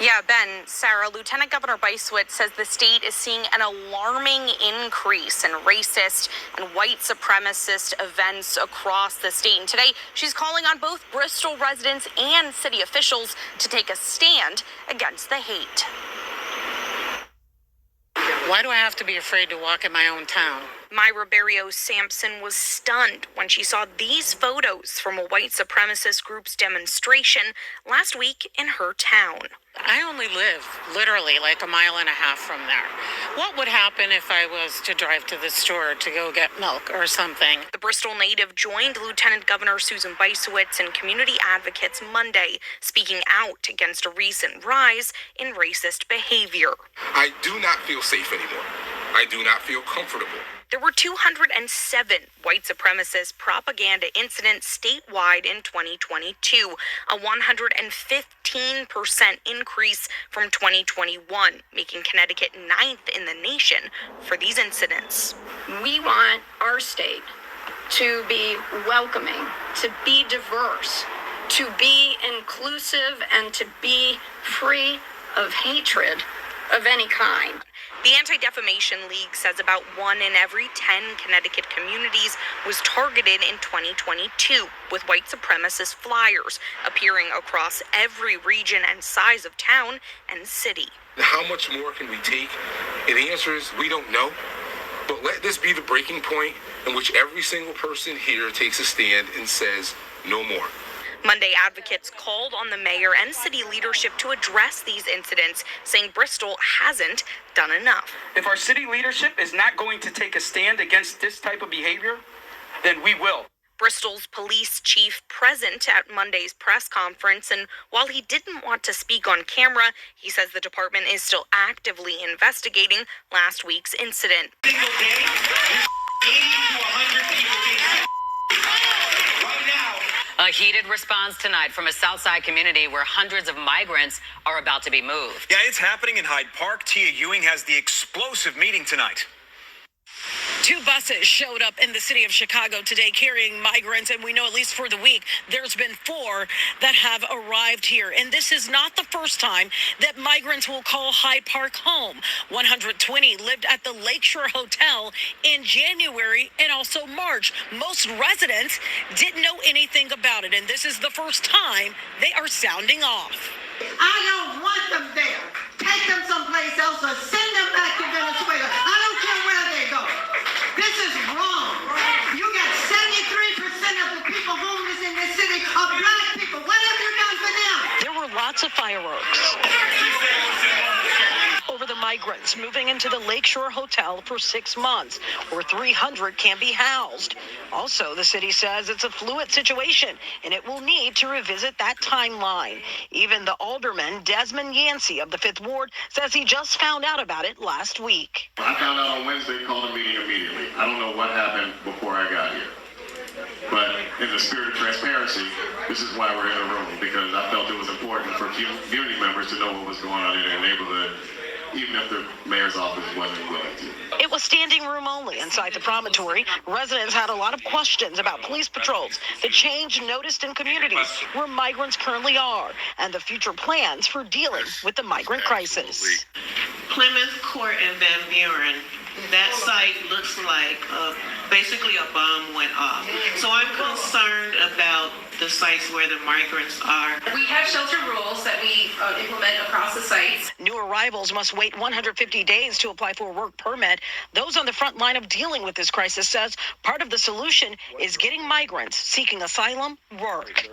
Yeah, Ben, Sarah, Lieutenant Governor Bysiewicz says the state is seeing an alarming increase in racist and white supremacist events across the state. And today, she's calling on both Bristol residents and city officials to take a stand against the hate. Why do I have to be afraid to walk in my own town? Myra Barrios Sampson was stunned when she saw these photos from a white supremacist group's demonstration last week in her town. I only live literally like a mile and a half from there. What would happen if I was to drive to the store to go get milk or something? The Bristol native joined Lieutenant Governor Susan Bysiewicz and community advocates Monday, speaking out against a recent rise in racist behavior. I do not feel safe anymore. I do not feel comfortable. There were 207 white supremacist propaganda incidents statewide in 2022, a 115% increase from 2021, making Connecticut 9th in the nation for these incidents. We want our state to be welcoming, to be diverse, to be inclusive, and to be free of hatred of any kind. The Anti-Defamation League says about 1 in every 10 Connecticut communities was targeted in 2022, with white supremacist flyers appearing across every region and size of town and city. How much more can we take? And the answer is we don't know. But let this be the breaking point in which every single person here takes a stand and says no more. Monday, advocates called on the mayor and city leadership to address these incidents, saying Bristol hasn't done enough. If our city leadership is not going to take a stand against this type of behavior, then we will. Bristol's police chief present at Monday's press conference, and while he didn't want to speak on camera, he says the department is still actively investigating last week's incident. Single day, there's 80 to 100 people being right now. A heated response tonight from a Southside community where hundreds of migrants are about to be moved. Yeah, it's happening in Hyde Park. Tia Ewing has the explosive meeting tonight. 2 buses showed up in the city of Chicago today carrying migrants, and we know at least for the week there's been 4 that have arrived here. And this is not the first time that migrants will call Hyde Park home. 120 lived at the Lakeshore Hotel in January and also March. Most residents didn't know anything about it, and this is the first time they are sounding off. I don't want them there. Take them someplace else or send them back to Venezuela. I don't care where they go. This is wrong. You got 73% of the people homeless in this city are black people. What have you done for them? There were lots of fireworks over the migrants moving into the Lakeshore Hotel for 6 months, where 300 can be housed. Also, the city says it's a fluid situation, and it will need to revisit that timeline. Even the alderman, Desmond Yancey of the 5th Ward, says he just found out about it last week. I found out on Wednesday, called a meeting immediately. I don't know what happened before I got here. But in the spirit of transparency, this is why we're in the room, because I felt it was important for community members to know what was going on in their neighborhood, even if the mayor's office wasn't willing to. It was standing room only inside the promontory. Residents had a lot of questions about police patrols, the change noticed in communities where migrants currently are, and the future plans for dealing with the migrant crisis. Plymouth Court and Van Buren, that site looks like basically a bomb went off. So I'm concerned about the sites where the migrants are. We have shelter rules that we implement across the sites. New arrivals must wait 150 days to apply for a work permit. Those on the front line of dealing with this crisis says part of the solution is getting migrants seeking asylum work.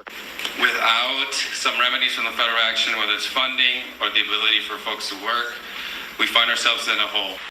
Without some remedies from the federal action, whether it's funding or the ability for folks to work, we find ourselves in a hole.